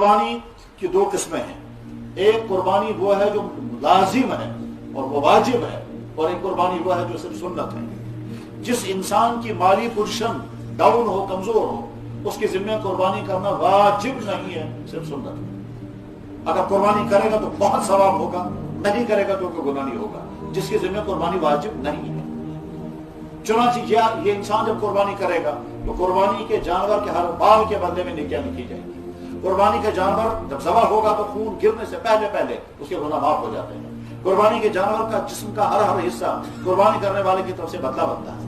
قربانی کی دو قسمیں ہیں. ایک قربانی وہ ہے جو لازم ہے اور وہ واجب ہے، اور ایک قربانی وہ ہے جو صرف سنت ہے. جس انسان کی مالی پوزیشن ڈاؤن ہو، کمزور ہو، اس کے ذمہ قربانی کرنا واجب نہیں ہے، صرف سنت ہے. اگر قربانی کرے گا تو بہت ثواب ہوگا، نہیں کرے گا تو کوئی گناہ نہیں ہوگا. جس کے ذمہ قربانی واجب نہیں ہے. چنانچہ یہ انسان جب قربانی کرے گا تو قربانی کے جانور کے ہر بال کے بدلے میں نیکیاں لکھی جائیں گی. قربانی کا جانور جب ذبح ہوگا تو خون گرنے سے پہلے اس کے گناہ معاف ہو جاتے ہیں. قربانی کے جانور کا جسم کا ہر حصہ قربانی کرنے والے کی طرف سے بدلہ بنتا ہے.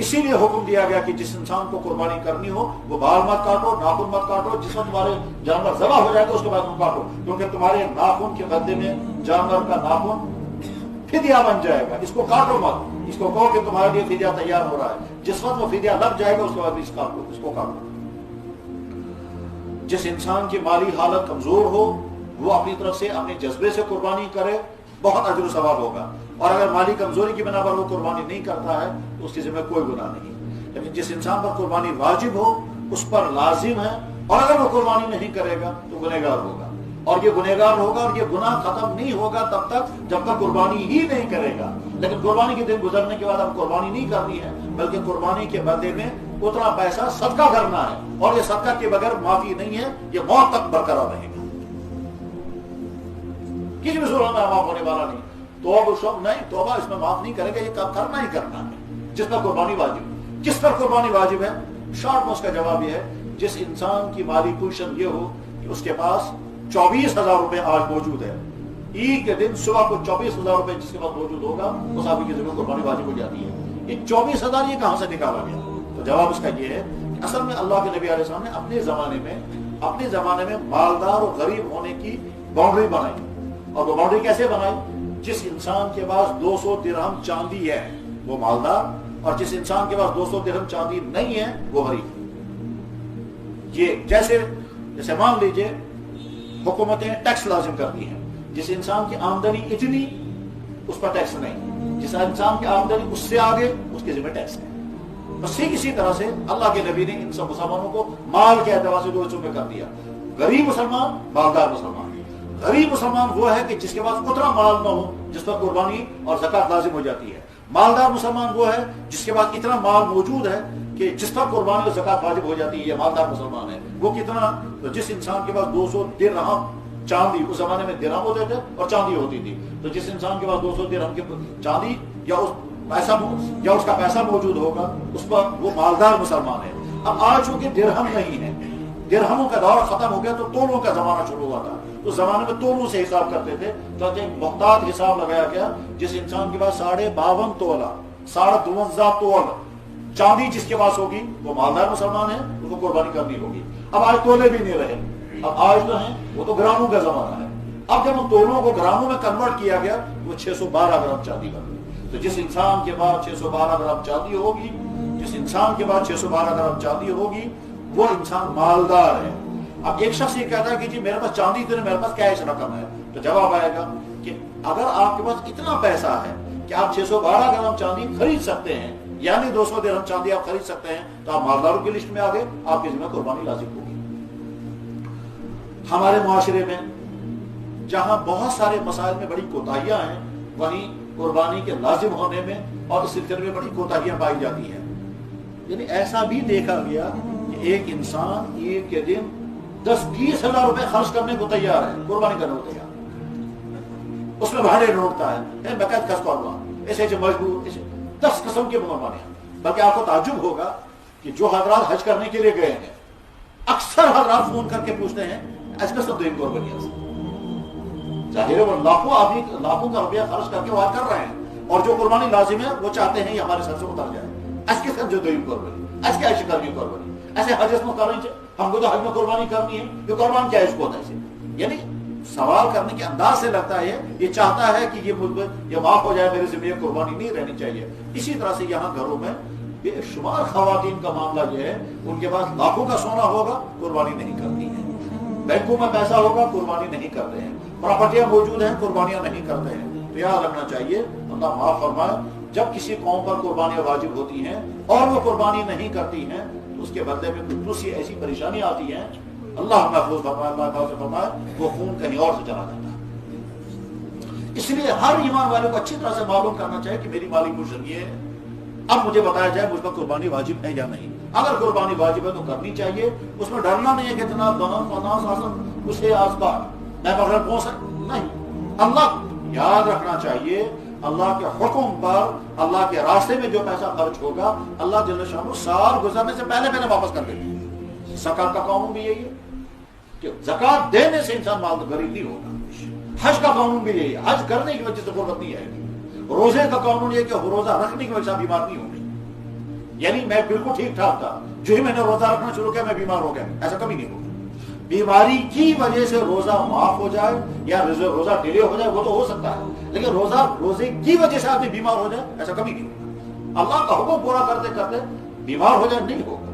اسی لیے حکم دیا گیا کہ جس انسان کو قربانی کرنی ہو وہ بال مت کاٹو، ناخن مت کاٹو. جس وقت تمہارے جانور ذبح ہو جائے گا اس کے بعد تم کاٹو، کیونکہ تمہارے ناخن کے بدلے میں جانور کا ناخن فدیہ بن جائے گا. اس کو کاٹو مت، اس کو کہو کہ تمہارے لیے فدیہ تیار ہو رہا ہے. جس وقت وہ فدیہ لگ جائے گا اس کے بعد اس کو کاٹو. جس انسان کی مالی حالت کمزور ہو وہ اپنی طرف سے اپنے جذبے سے قربانی کرے، بہت اجر و ثواب ہوگا. اور اگر مالی کمزوری کی بنا پر وہ قربانی نہیں کرتا ہے تو اس کی ذمہ کوئی گناہ نہیں. لیکن جس انسان پر قربانی واجب ہو، اس پر لازم ہے، اور اگر وہ قربانی نہیں کرے گا تو گنہگار ہوگا. اور یہ گنہگار ہوگا اور یہ گناہ ختم نہیں ہوگا تب تک جب تک قربانی ہی نہیں کرے گا. لیکن قربانی کے دن گزرنے کے بعد اب قربانی نہیں کرنی ہے، بلکہ قربانی کے بدلے میں اتنا پیسہ صدقہ کرنا ہے. اور یہ صدقہ کے بغیر معافی نہیں ہے، یہ موت تک برقرار رہے گا. کسی بھی صورت میں معاف ہونے والا نہیں. توبہ اس میں معاف نہیں کرے گا، یہ کرنا ہی کرنا ہے جس پر قربانی واجب. کس پر قربانی واجب ہے؟ شارٹ میں اس کا جواب یہ ہے جس انسان کی مالی پوزیشن یہ ہو کہ اس کے پاس 24,000 روپے آج موجود ہے. عید کے دن صبح کو 24,000 روپے جس کے پاس موجود ہوگا اس آدمی کی ذمہ قربانی واجب ہو جاتی ہے. یہ 24,000 یہ کہاں سے نکالا گیا؟ تو جواب اس کا یہ ہے کہ اصل میں اللہ کے نبی علیہ السلام نے اپنے زمانے میں مالدار اور غریب ہونے کی باؤنڈری بنائی. اور وہ باؤنڈری کیسے بنائی؟ جس انسان کے پاس 200 درہم چاندی ہے وہ مالدار، اور جس انسان کے پاس 200 درہم چاندی نہیں ہے وہ غریب. یہ جیسے مان لیجئے حکومتیں ٹیکس لازم کرتی ہیں. جس انسان کی آمدنی اتنی اس پر ٹیکس نہیں، جس انسان کی آمدنی اس سے آگے اس کے ذمہ ٹیکس ہے. بس اسی طرح سے اللہ کے نبی نے ان سب مسلمانوں کو مال کے اعتبار سے 2 حصوں میں کر دیا. غریب مسلمان، مالدار مسلمان. غریب مسلمان وہ ہے کہ جس کے پاس اتنا مال نہ ہو جس پر قربانی اور زکات لازم ہو جاتی ہے. مالدار مسلمان وہ ہے جس کے پاس اتنا مال موجود ہے کہ جس پر قربانی اور زکات واجب ہو جاتی ہے. یہ مالدار مسلمان ہے. وہ کتنا؟ تو جس انسان کے پاس 200 درہم چاندی، اس زمانے میں درہم ہوتے تھے اور چاندی ہوتی تھی، تو جس انسان کے پاس 200 درہم کی چاندی یا اس کا پیسہ موجود ہوگا اس پر وہ مالدار مسلمان ہے. اب آج چونکہ درہم نہیں ہے، درہموں کا دور ختم ہو گیا تو تولوں کا زمانہ شروع ہوا تھا. اس زمانے میں تولوں سے حساب کرتے تھے، تو ایک محتاط حساب لگایا گیا. جس انسان کے پاس 52.5 تولہ 52.5 تول چاندی جس کے پاس ہوگی وہ مالدار مسلمان ہے، اس کو قربانی کرنی ہوگی. اب آج تولے بھی نہیں رہے، اب آج جو ہیں وہ تو گراموں کا زمانہ ہے. اب جب ان تولوں کو گراموں میں کنورٹ کیا گیا وہ 612 گرام چاندی بن گئی. تو جس انسان کے پاس 612 گرام چاندی ہوگی، جس انسان کے پاس 612 گرام چاندی ہوگی وہ انسان مالدار ہے. اب ایک شخص یہ کہتا ہے کہ جی میرے پاس چاندی تو نہیں، میرے پاس کیش رقم ہے. تو جواب آئے گا کہ اگر آپ کے پاس اتنا پیسہ ہے کہ آپ 612 گرام چاندی خرید سکتے ہیں، یعنی 200 درہم چاندی آپ خرید سکتے ہیں، تو آپ مالداروں کی لسٹ میں آ گئے، آپ کی ذمہ قربانی لازم ہوگی. ہمارے معاشرے میں جہاں بہت سارے مسائل میں بڑی کوتاہیاں ہیں، وہیں قربانی کے لازم ہونے میں اور اس سلسلے میں بڑی کوتاہیاں پائی جاتی ہیں. یعنی ایسا بھی دیکھا گیا کہ ایک انسان عید کے دن 10-20 ہزار روپے خرچ کرنے کو تیار ہے، قربانی کرنے کو تیار. اس میں بھاڑے ڈھونڈتا ہے، بقید کس قربان، ایسے مجبور 10 قسم کے قربانیاں. بلکہ آپ کو تعجب ہوگا کہ جو حضرات حج کرنے کے لیے گئے ہیں اکثر حضرات فون کر کے پوچھتے ہیں ایسے کس طرح دین قربانیاں سے. ظاہر ہے وہ لاکھوں کا روپیہ خرچ کر کے وہ کر رہے ہیں، اور جو قربانی لازم ہے وہ چاہتے ہیں یہ ہمارے سر سے اتر جائے. ایسے کے جو دین قربانی، ایسے کیا شکرنی قربانی، ایسے حج میں کرنی چاہیے. ہم کو تو حج میں قربانی کرنی ہے، یہ قربان کیا ہے اس کو ہوتا ہے. یعنی سوال کرنے کے انداز سے لگتا ہے یہ چاہتا ہے کہ یہ معاف ہو جائے، میرے ذمہ قربانی نہیں رہنی چاہیے. اسی طرح سے یہاں گھروں میں بے شمار خواتین کا معاملہ یہ ہے، ان کے پاس لاکھوں کا سونا ہوگا، قربانی نہیں کرتی ہے. بینکوں میں پیسہ ہوگا، قربانی نہیں کرتے ہیں. پراپرٹیاں موجود ہیں، قربانیاں نہیں کرتے ہیں. تو یاد رکھنا چاہیے، اللہ معاف فرمائے، جب کسی قوم پر قربانیاں واجب ہوتی ہیں اور وہ قربانی نہیں کرتی ہیں تو اس کے بدلے میں کچھ دوسری ایسی پریشانی آتی ہیں اللہ محفوظ فرمائے وہ خون کہیں اور سے چلا جاتا ہے۔ اس لیے ہر ایمان والے کو اچھی طرح سے معلوم کرنا چاہیے کہ میری مالی پوشن یہ ہے، اب مجھے بتایا جائے مجھ پر قربانی واجب ہے یا نہیں۔ اگر قربانی واجب ہے تو کرنی چاہیے، اس میں ڈرنا نہیں ہے کہ جناب اسے آسبار میں بغیر پہنچ نہیں۔ اللہ یاد رکھنا چاہیے اللہ کے حکم پر اللہ کے راستے میں جو پیسہ خرچ ہوگا اللہ جل شانہ سال گزرنے سے پہلے پہلے واپس کر دیتے ہیں۔ زکات کا قانون بھی یہی ہے کہ زکات دینے سے انسان مال غریب نہیں ہوگا۔ حج کا قانون بھی یہی ہے، حج کرنے کی وجہ سے غربت نہیں آئے گی۔ روزے کا قانون یہ کہ روزہ رکھنے کی وجہ سے بیمار نہیں ہوگی، یعنی میں بالکل ٹھیک ٹھاک تھا، جو ہی میں نے روزہ رکھنا شروع کیا میں بیمار ہو گیا، ایسا کبھی نہیں ہوگا۔ بیماری کی وجہ سے روزہ معاف ہو جائے یا روزہ ڈیلے ہو جائے وہ تو ہو سکتا ہے، لیکن روزے کی وجہ سے آدمی بیمار ہو جائے ایسا کبھی نہیں ہوگا۔ اللہ کا حکم پورا کرتے کرتے بیمار ہو جائے نہیں ہوگا۔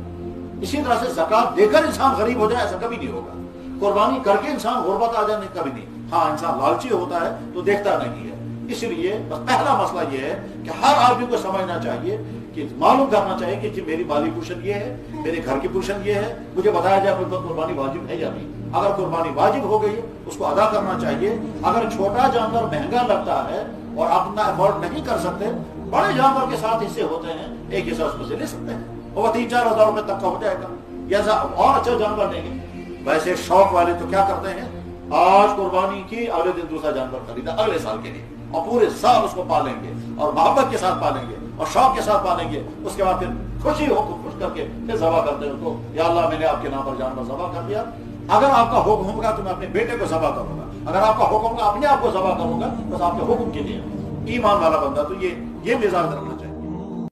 اسی طرح سے زکات دے کر انسان غریب ہو جائے ایسا کبھی نہیں ہوگا۔ قربانی کر کے انسان غربت آ جائے کبھی نہیں۔ ہاں انسان لالچی ہوتا ہے تو دیکھتا نہیں ہے۔ اس لیے بس پہلا مسئلہ یہ ہے کہ ہر آدمی کو سمجھنا چاہیے کہ معلوم کرنا چاہیے کہ میری مالی پوشن یہ ہے، میرے گھر کی پوشن یہ ہے، مجھے بتایا جائے مجھ پر قربانی واجب ہے یا نہیں۔ اگر قربانی واجب ہو گئی ہے اس کو ادا کرنا چاہیے۔ اگر چھوٹا جانور مہنگا لگتا ہے اور اپنا افورڈ نہیں کر سکتے، بڑے جانور کے ساتھ حصے ہوتے ہیں، ایک حصہ اس میں سے لے سکتے ہیں، اور 3-4 ہزار روپے تک کا ہو جائے گا، یا اور اچھا جانور لیں گے۔ ویسے شوق والے تو کیا کرتے ہیں، آج قربانی کی اگلے دن دوسرا جانور خریدا اگلے سال کے لیے، اور پورے سال اس کو پالیں گے اور محبت کے ساتھ پالیں گے اور شوق کے ساتھ پالیں گے۔ اس کے بعد پھر خوشی ہو کو خوش کر کے پھر ذبح کرتے ہیں اس کو، یا اللہ میں نے آپ کے نام پر جانور ذبح کر دیا۔ اگر آپ کا حکم ہوگا تو میں اپنے بیٹے کو ذبح کروں گا، اگر آپ کا حکم ہوگا اپنے آپ کو ذبح کروں گا، بس آپ کے حکم کے لیے۔ ایمان والا بندہ تو یہ مزاج رکھنا